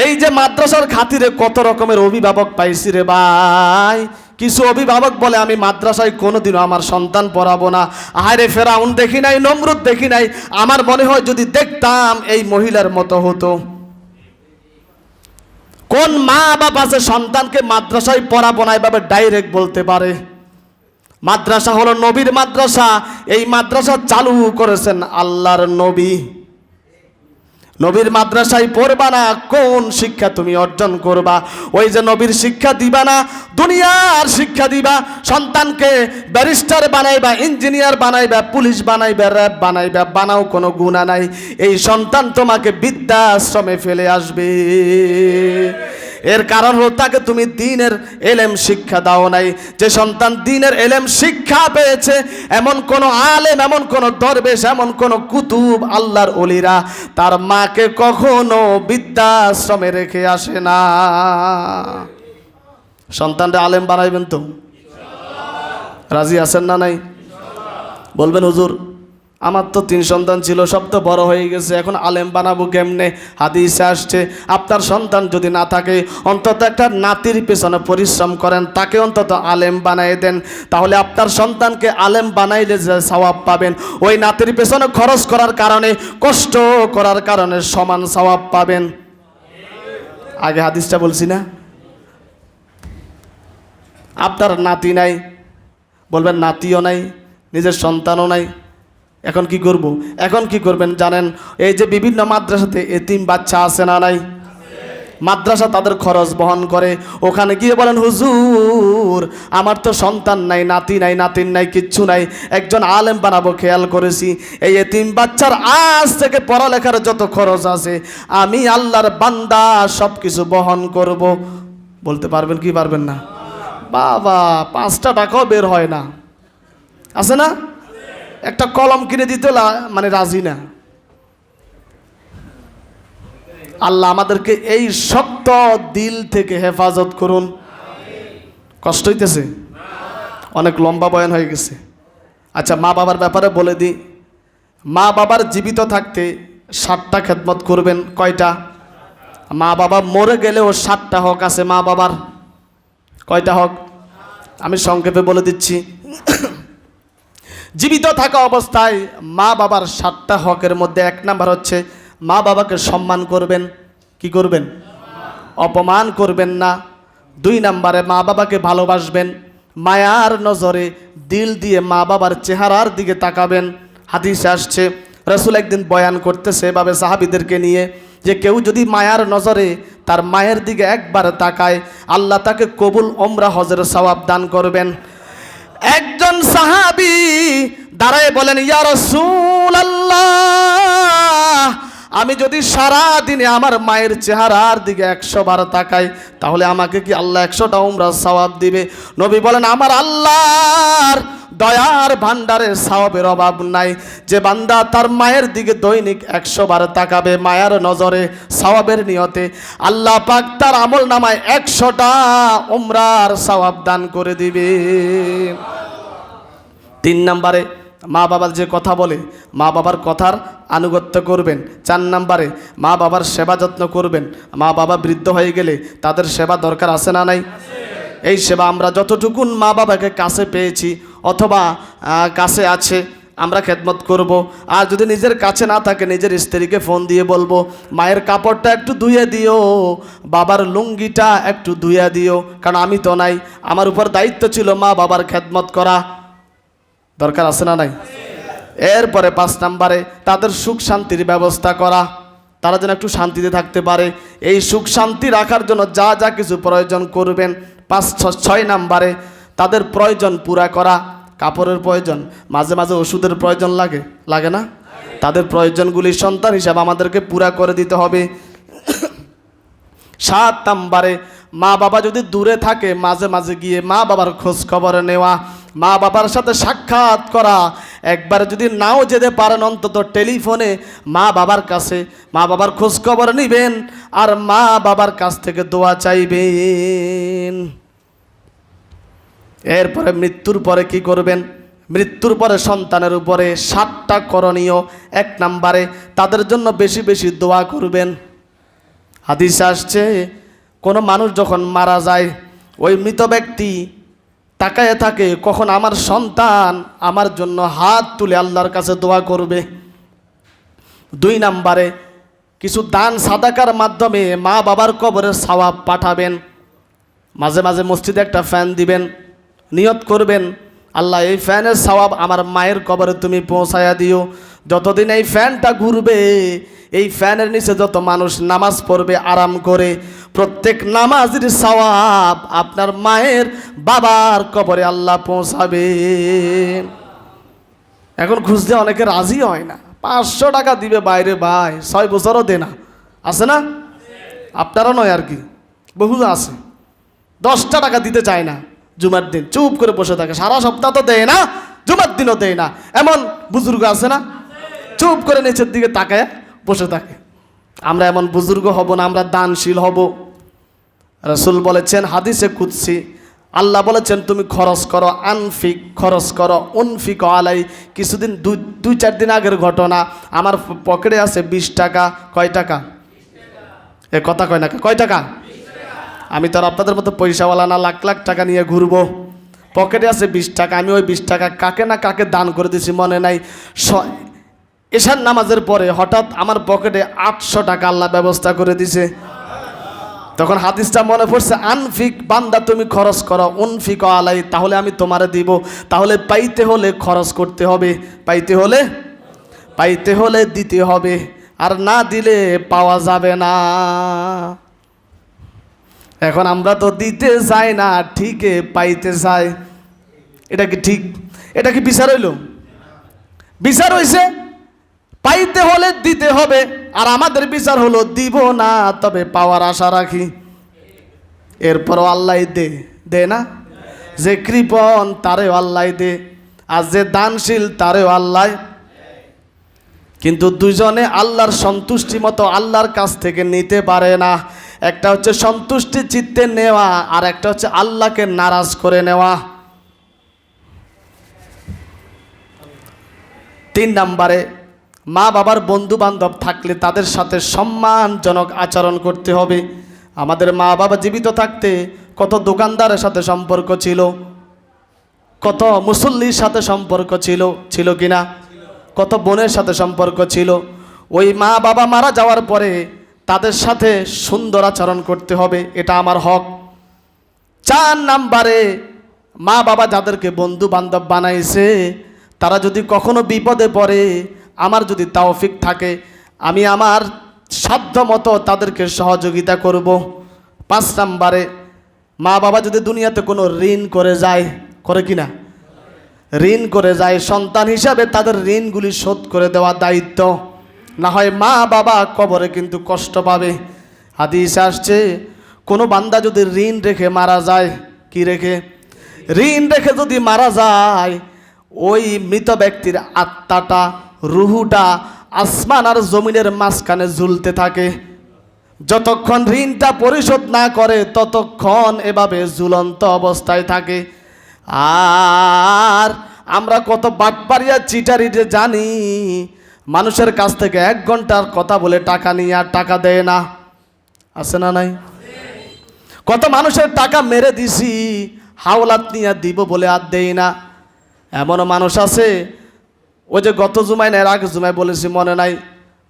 A: এই যে মাদ্রাসার খাতিরে কত রকমের অভিভাবক পাইছি রে ভাই। কিছু অভিভাবক বলে, আমি মাদ্রাসায় কোনোদিনও আমার সন্তান পড়াবো না। আরে, ফেরাউন দেখি নাই, নমরুদ দেখি নাই, আমার মনে হয় যদি দেখতাম এই মহিলার মতো হতো। কোন মা বাপ আছে সন্তানকে মাদ্রাসায় পড়াবো না এভাবে ডাইরেক্ট বলতে পারে? মাদ্রাসা হলো নবীর মাদ্রাসা, এই মাদ্রাসা চালু করেছেন আল্লাহর নবী। নবীর মাদ্রাসায় পড়বা না, কোন শিক্ষা তুমি অর্জন করবা? ওই যে নবীর শিক্ষা দিবা না, দুনিয়ার শিক্ষা দিবা। সন্তানকে ব্যারিস্টার বানাইবা, ইঞ্জিনিয়ার বানাইবা, পুলিশ বানাইবা, র্যাব বানাইবা, বানাও, কোনো গুনাহ নাই। এই সন্তান তোমাকে বৃদ্ধাশ্রমে ফেলে আসবে। এর কারণ হলো তাকে তুমি দ্বীনের এলেম শিক্ষা দাও নাই। যে সন্তান দ্বীনের এলেম শিক্ষা পেয়েছে, এমন কোন আলেম, এমন কোন দরবেশ, এমন কোন কুতুব, আল্লাহর ওলিরা তার মাকে কখনো বৃদ্ধাশ্রমে রেখে আসে না। সন্তানটা আলেম বানাইবেন তো? রাজি আছেন না? নাই? বলবেন, হুজুর আমার তো 3 সন্তান ছিল, সব তো বড় হয়ে গেছে, এখন আলেম বানাবো কেমনে? হাদিসে আসছে, আপনার সন্তান যদি না থাকে অন্তত একটা নাতির পেছনে পরিশ্রম করেন, তাকে অন্তত আলেম বানাই দেন, তাহলে আপনার সন্তানকে আলেম বানাইলে যে সওয়াব পাবেন, ওই নাতির পেছনে খরচ করার কারণে, কষ্ট করার কারণে সমান সওয়াব পাবেন। আগে হাদিসটা বলছি না? আপনার নাতি নাই, বলবেন নাতিও নাই, নিজের সন্তানও নাই, এখন কি করব? এখন কি করবেন জানেন? এই যে বিভিন্ন মাদ্রাসাতে এতিম বাচ্চা আছে না নাই? মাদ্রাসা তাদের খরচ বহন করে। ওখানে গিয়ে বলেন, হুজুর আমার তো সন্তান নাই, নাতি নাই, নাতিন নাই, কিচ্ছু নাই, একজন আলেম বানাবো খেয়াল করেছি। এই এতিম বাচ্চার আজ থেকে পড়ালেখার যত খরচ আছে আমি আল্লাহর বান্দা সব কিছু বহন করব। বলতে পারবেন কি পারবেন না? বাবা 5টা টাকাও বের হয় না, আছে না? একটা কলম কিনে দিতে মানে রাজি না। আল্লাহ আমাদেরকে এই শক্ত দিল থেকে হেফাজত করুন। কষ্ট হইতেছে? অনেক লম্বা বয়ান হয়ে গেছে। আচ্ছা, মা বাবার ব্যাপারে বলে দিই। মা বাবার জীবিত থাকতে 7টা খেদমত করবেন। কয়টা? মা বাবা মরে গেলেও 7টা হক আছে মা বাবার। কয়টা হক? আমি সংক্ষেপে বলে দিচ্ছি। জীবিত থাকা অবস্থায় মা বাবার 7টা হকের মধ্যে 1 নাম্বার হচ্ছে মা বাবাকে সম্মান করবেন। কি করবেন? অপমান করবেন না। 2 নাম্বারে মা বাবাকে ভালোবাসবেন, মায়ার নজরে দিল দিয়ে মা বাবার চেহারার দিকে তাকাবেন। হাদিসে আসছে, রাসূল একদিন বয়ান করতেছে এভাবে সাহাবীদেরকে নিয়ে যে কেউ যদি মায়ার নজরে তার মায়ের দিকে একবার তাকায় আল্লাহ তাকে কবুল ওমরা হজের সওয়াব দান করবেন। একজন সাহাবী দাঁড়ায় বলেন, ইয়া রাসূলুল্লাহ, আমি যদি সারা দিনে আমার মায়ের চেহারার দিকে 100 বার তাকাই তাহলে আমাকে কি আল্লাহ 100টা উমরা সওয়াব দিবে? নবী বলেন, আমার আল্লাহর দয়ার ভান্ডারে সওয়াবের অভাব নাই। যে বান্দা তার মায়ের দিকে দৈনিক 100 বার তাকাবে মায়ার নজরে সওয়াবের নিয়তে, আল্লাহ পাক তার আমল নামায় 100টা উমরার সওয়াব দান করে দিবে। 3 নম্বরে মা বাবার যে কথা বলে মা বাবার কথার আনুগত্য করবেন। 4 নম্বরে মা বাবার সেবা যত্ন করবেন। মা বাবা বৃদ্ধ হয়ে গেলে তাদের সেবা দরকার আছে না নাই? এই সেবা আমরা যতটুকুন মা বাবাকে কাছে পেয়েছি অথবা কাছে আছে আমরা খেদমত করব। আর যদি নিজের কাছে না থাকে নিজের স্ত্রীকে ফোন দিয়ে বলবো, মায়ের কাপড়টা একটু ধুয়ে দিও, বাবার লুঙ্গিটা একটু ধুয়ে দিও, কারণ আমি তো নাই, আমার উপর দায়িত্ব ছিল মা বাবার খেদমত করা। দরকার আছে না নাই? এরপরে 5 নম্বরে তাদের সুখ শান্তির ব্যবস্থা করা, তারা যেন একটু শান্তিতে থাকতে পারে। এই সুখ শান্তি রাখার জন্য যা যা কিছু প্রয়োজন করবেন। 6 নম্বরে তাদের প্রয়োজন পুরা করা। কাপড়ের প্রয়োজন, মাঝে মাঝে ওষুধের প্রয়োজন লাগে না? তাদের প্রয়োজনগুলি সন্তান হিসাবে আমাদেরকে পুরা করে দিতে হবে। 7 নম্বরে মা বাবা যদি দূরে থাকে মাঝে মাঝে গিয়ে মা বাবার খোঁজ খবর নেওয়া, মা বাবার সাথে সাক্ষাৎ করা। একবার যদি নাও যেতে পারেন অন্তত টেলিফোনে মা বাবার কাছে মা বাবার খোঁজ খবর নিবেন আর মা বাবার কাছ থেকে দোয়া চাইবেন। এরপরে মৃত্যুর পরে কি করবেন? মৃত্যুর পরে সন্তানের উপরে 7টা করণীয়। 1 নম্বরে তাদের জন্য বেশি বেশি দোয়া করবেন। হাদিসে আসছে, কোনো মানুষ যখন মারা যায় ওই মৃত ব্যক্তি তাকায় থাকে কখন আমার সন্তান আমার জন্য হাত তুলে আল্লাহর কাছে দোয়া করবে। 2 নম্বরে কিছু দান সাদাকার মাধ্যমে মা বাবার কবরের সওয়াব পাঠাবেন। মাঝে মাঝে মসজিদে একটা ফ্যান দিবেন, নিয়ত করবেন আল্লাহ এই ফ্যানের সওয়াব আমার মায়ের কবরে তুমি পৌঁছায়া দিও। যতদিন এই ফ্যানটা ঘুরবে এই ফ্যানের নিচে যত মানুষ নামাজ পড়বে আরাম করে, প্রত্যেক নামাজের সওয়াব আপনার মায়ের বাবার কবরে আল্লাহ পৌঁছাবে। এখন খুঁজতে অনেকে রাজি হয় না, 500 টাকা দিবে বাইরে ভাই, 6 বছরও দে না, আছে না? আপনারা নয় আর কি, বহু আছে 10টা টাকা দিতে চায় না, জুমার দিন চুপ করে বসে থাকে, সারা সপ্তাহ তো দেয় না, জুমার দিনও দেয় না। এমন বুজুর্গ আছে না, চুপ করে নিচের দিকে তাকায় বসে থাকে। আমরা এমন বুজুর্গ হব না, আমরা দানশীল হব। রাসূল বলেছেন হাদিসে কুদসি, আল্লাহ বলেছেন তুমি খরচ করো, আনফিক খরচ করো, উনফিক আলাই। কিছুদিন 2-4 দিন আগের ঘটনা, আমার পকেটে আছে 20 টাকা। কয় টাকা? এ কথা কয় না, কয় টাকা? আমি তো আর আপনাদের মতো পয়সাওয়ালা না, লাখ লাখ টাকা নিয়ে ঘুরবো। পকেটে আছে 20 টাকা, আমি ওই 20 টাকা কাকে না কাকে দান করে দিয়েছি মনে নাই। এশার নামাজের পরে হঠাৎ আমার পকেটে 800 টাকা আল্লাহ ব্যবস্থা করে দিছে। তখন হাদিসটা মনে পড়ছে, আনফিক বান্দা তুমি খরচ করো, উনফিক আলাই, তাহলে আমি তোমারে দিব। তাহলে পাইতে হলে খরচ করতে হবে, পাইতে হলে দিতে হবে, আর না দিলে পাওয়া যাবে না। এখন আমরা তো দিতে চাই না, ঠিকই পাইতে চাই। এটা কি ঠিক? এটা কি বিচার হইল? বিচার হইছে পাইতে হলে দিতে হবে, আর আমাদের বিচার হলো দিব না, তবে পাওয়ার আশা রাখি। এরপরও আল্লাহ দে না? যে কৃপণ তারেও আল্লাহ দে, আর যে দানশীল তারেও আল্লাহ। কিন্তু দুজনে আল্লাহর সন্তুষ্টি মতো আল্লাহর কাছ থেকে নিতে পারে না। একটা হচ্ছে সন্তুষ্টি চিত্তে নেওয়া, আর একটা হচ্ছে আল্লাহকে নারাজ করে নেওয়া। 3 নম্বরে, মা বাবার বন্ধু বান্ধব থাকলে তাদের সাথে সম্মানজনক আচরণ করতে হবে। আমাদের মা বাবা জীবিত থাকতে কত দোকানদারের সাথে সম্পর্ক ছিল, কত মুসল্লির সাথে সম্পর্ক ছিল কিনা, কত বোনের সাথে সম্পর্ক ছিল। ওই মা বাবা মারা যাওয়ার পরে তাদের সাথে সুন্দর আচরণ করতে হবে, এটা আমার হক। 4 নম্বরে, মা বাবা যাদেরকে বন্ধু বান্ধব বানাইছে তারা যদি কখনো বিপদে পড়ে, আমার যদি তৌফিক থাকে, আমি আমার সাধ্য মতো তাদেরকে সহযোগিতা করব। 5 নম্বরে, মা বাবা যদি দুনিয়াতে কোনো ঋণ করে যায়, করে কিনা, ঋণ করে যায়, সন্তান হিসাবে তাদের ঋণগুলি শোধ করে দেওয়া দায়িত্ব। না হয় মা বাবা কবরে কিন্তু কষ্ট পাবে। হাদিসে আসছে, কোনো বান্দা যদি ঋণ রেখে মারা যায়, কি রেখে? ঋণ রেখে যদি মারা যায়, ওই মৃত ব্যক্তির আত্মাটা, রুহুটা আসমান আর জমিনের মাঝখানে ঝুলতে থাকে। যতক্ষণ ঋণটা পরিশোধ না করে ততক্ষণ এভাবে ঝুলন্ত অবস্থায় থাকে। আর আমরা কত বাটপারিয়া চিটারি যে জানি, মানুষের কাছ থেকে 1 ঘন্টার কথা বলে টাকা নিয়ে আর টাকা দেয় না, আছে না নাই? কত মানুষের টাকা মেরে দিছি, হাওলাত নিয়ে দিব বলে আর দেই না। এমনও মানুষ আছে, ওই যে গত জুমায় না এর আগে জুমায় বলেছি মনে নাই,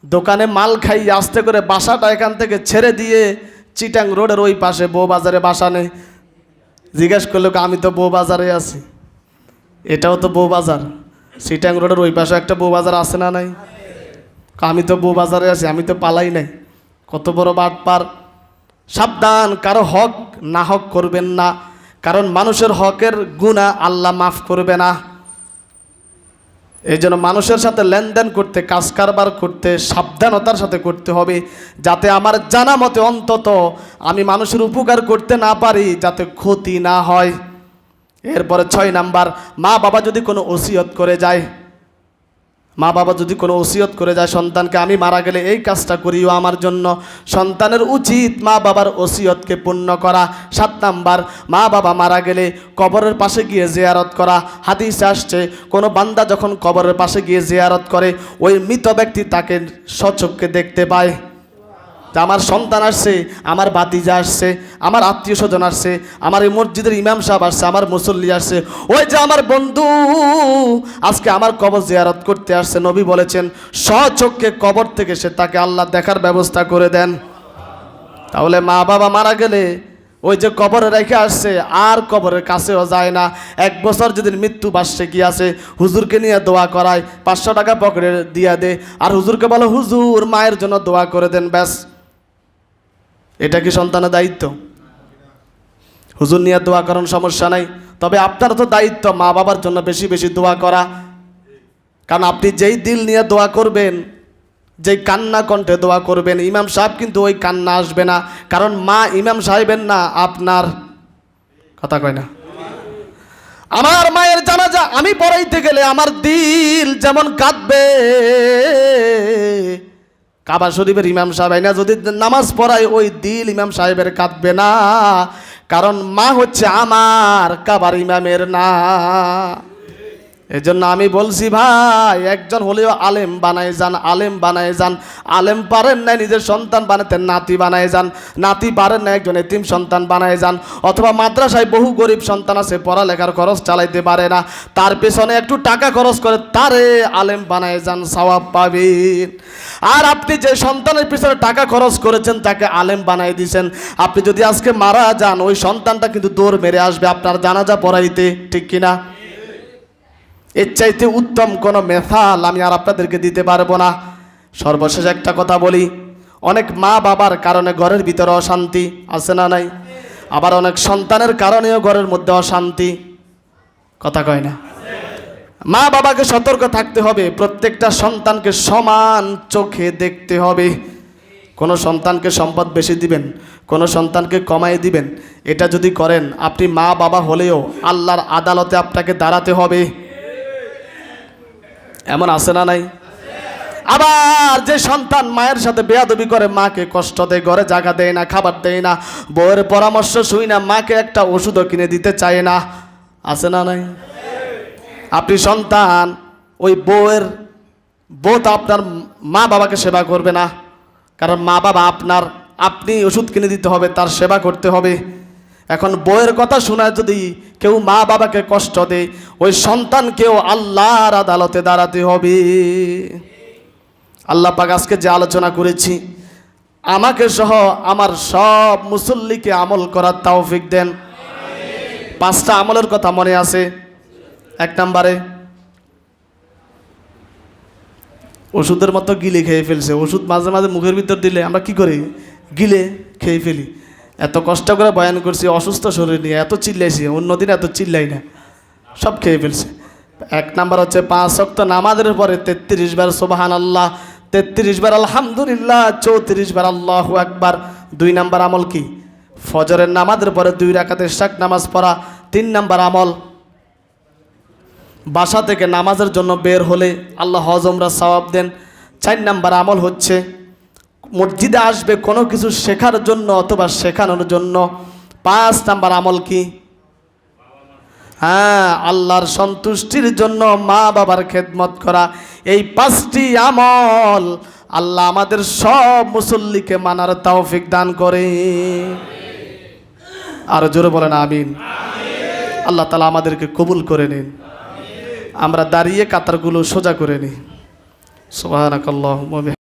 A: দোকানে মাল খাই আস্তে করে বাসাটা এখান থেকে ছেড়ে দিয়ে চিটাং রোডের ওই পাশে বউবাজারে বাসা নেই। জিজ্ঞেস করলো, আমি তো বউবাজারে আছি। এটাও তো বউবাজার, চিটাং রোডের ওই পাশে একটা বউবাজার আছে না নাই? আমি তো বউবাজারে আছি, আমি তো পালাই নাই। কত বড় বাটপার! সাবধান, কারো হক না হক করবেন না, কারণ মানুষের হকের গুনাহ আল্লাহ মাফ করবে না। এই জন্য মানুষের সাথে লেনদেন করতে, কাজ কারবার করতে সাবধানতার সাথে করতে হবে, যাতে আমার জানা মতে অন্তত আমি মানুষের উপকার করতে না পারি, যাতে ক্ষতি না হয়। এরপরে 6 নাম্বার, মা বাবা যদি কোনো ওসিয়ত করে যায়, মা বাবা যদি কোনো ওসিয়ত করে যায় সন্তানকে, আমি মারা গেলে এই কাজটা করিও আমার জন্য, সন্তানের উচিত মা বাবার ওসিয়তকে পূর্ণ করা। 7 নাম্বার, মা বাবা মারা গেলে কবরের পাশে গিয়ে জিয়ারত করা। হাদিসে আসছে, কোনো বান্দা যখন কবরের পাশে গিয়ে জিয়ারত করে, ওই মৃত ব্যক্তি তাকে স্বচক্ষে দেখতে পায়। আমার সন্তান আসছে, আমার ভাতিজা আসছে, আমার আত্মীয় স্বজন আসছে, আমার এই মসজিদের ইমাম সাহেব আসছে, আমার মুসল্লি আসছে, ওই যে আমার বন্ধু আজকে আমার কবর জিয়ারত করতে আসছে। নবী বলেছেন, স্বচক্ষে কবর থেকে সে তাকে আল্লাহ দেখার ব্যবস্থা করে দেন। তাহলে মা বাবা মারা গেলে ওই যে কবরে রেখে আসছে, আর কবরের কাছেও যায় না। 1 বছর যদি মৃত্যু বার্ষিকী আছে, হুজুরকে নিয়ে দোয়া করায়, 500 টাকা পকেটে দিয়ে দে, আর হুজুরকে বলো, হুজুর মায়ের জন্য দোয়া করে দেন, ব্যাস। এটা কি সন্তানের দায়িত্ব? হুজুর নিয়ে দোয়া করার সমস্যা নাই, তবে আপনার তো দায়িত্ব মা বাবার জন্য বেশি বেশি দোয়া করা। কারণ আপনি যেই দিল নিয়ে দোয়া করবেন, যেই কান্না কণ্ঠে দোয়া করবেন, ইমাম সাহেব কিন্তু ওই কান্না আসবে না, কারণ মা ইমাম সাহেবের না, আপনার। কথা কয় না? আমার মায়ের জানাজা আমি পড়াইতে গেলে আমার দিল যেমন কাঁদবে, কাবা শরীফের ইমাম সাহেব আইনা যদি নামাজ পড়ায়, ওই দিল ইমাম সাহেবের কাঁদবে না, কারণ মা হচ্ছে আমার, কাবার ইমামের না। এই জন্য আমি বলছি, ভাই একজন হলেও আলেম বানায় যান, আলেম বানায় যান। আলেম পারেন না নিজের সন্তান বানাতে, নাতি বানায় যান। নাতি পারেন না একজন এতিম সন্তান বানায় যান। অথবা মাদ্রাসায় বহু গরিব সন্তান আছে, পড়ালেখার খরচ চালাইতে পারে না, তার পেছনে একটু টাকা খরচ করে তারে আলেম বানায় যান, সওয়াব পাবেন। আর আপনি যে সন্তানের পিছনে টাকা খরচ করেছেন, তাকে আলেম বানাই দিয়েছেন, আপনি যদি আজকে মারা যান, ওই সন্তানটা কিন্তু দৌড় মেরে আসবে আপনার জানাজা পড়াইতে, ঠিক কিনা? এর চাইতে উত্তম কোনো মেসাল আমি আর আপনাদেরকে দিতে পারবো না। সর্বশেষ একটা কথা বলি, অনেক মা বাবার কারণে ঘরের ভিতরে অশান্তি আছে না নাই? আবার অনেক সন্তানের কারণেও ঘরের মধ্যে অশান্তি, কথা কয় না। মা বাবাকে সতর্ক থাকতে হবে, প্রত্যেকটা সন্তানকে সমান চোখে দেখতে হবে। কোনো সন্তানকে সম্পদ বেশি দিবেন, কোনো সন্তানকে কমাই দিবেন, এটা যদি করেন আপনি মা বাবা হলেও আল্লাহর আদালতে আপনাকে দাঁড়াতে হবে। এমন আছে না নাই? আবার যে সন্তান মায়ের সাথে বেয়াদবি করে, মাকে কষ্ট দেয়, ঘরে জায়গা দেয় না, খাবার দেয় না, বউয়ের পরামর্শ শুই না, মাকে একটা ওষুধও কিনে দিতে চায় না, আছে না নাই? আপনি সন্তান, ওই বউ তো আপনার মা বাবাকে সেবা করবে না, কারণ মা বাবা আপনার, আপনি ওষুধ কিনে দিতে হবে, তার সেবা করতে হবে। এখন বউয়ের কথা শোনায় যদি কেউ মা বাবাকে কষ্ট দেয়, ওই সন্তানকেও আল্লাহর আদালতে দাঁড়াতে হবে। আল্লাহ পাক আজকে যে আলোচনা করেছি, আমাকে সহ আমার সব মুসল্লিকে আমল করার তৌফিক দেন। 5টা আমলের কথা মনে আছে। 1 নম্বরে ওষুধের মতো গিলে খেয়ে ফেলছে। ওষুধ মাঝে মাঝে মুখের ভিতর দিলে আমরা কি করি? গিলে খেয়ে ফেলি। এত কষ্ট করে বয়ান করছি অসুস্থ শরীর নিয়ে, এত চিল্লাইছি, অন্যদিন এত চিল্লাই না, সব খেয়ে ফেলছে। 1 নাম্বার হচ্ছে 5 ওয়াক্ত নামাজের পরে 33 বার সুবহানাল্লাহ, 33 বার আলহামদুলিল্লাহ, 34 বার আল্লাহু আকবার। 2 নাম্বার আমল কি? ফজরের নামাজের পরে 2 রাকাত ইশরাক নামাজ পড়া। 3 নাম্বার আমল, বাসা থেকে নামাজের জন্য বের হলে আল্লাহ হজ উমরা সওয়াব দেন। 4 নাম্বার আমল হচ্ছে মসজিদে আসবে কোনো কিছু শেখার জন্য অথবা শেখানোর জন্য। 5 নাম্বার আমল কি? হ্যাঁ, আল্লাহর সন্তুষ্টির জন্য মা বাবার খেদমত করা। এই 5টি আমল আল্লাহ আমাদের সব মুসল্লিকে মানার তৌফিক দান করে। আর জোরে বলেন আমিন। আল্লাহ তাআলা আমাদেরকে কবুল করে নিন। আমরা দাঁড়িয়ে কাতারগুলো সোজা করে নিই। সুবহানাকাল্লাহুম্মা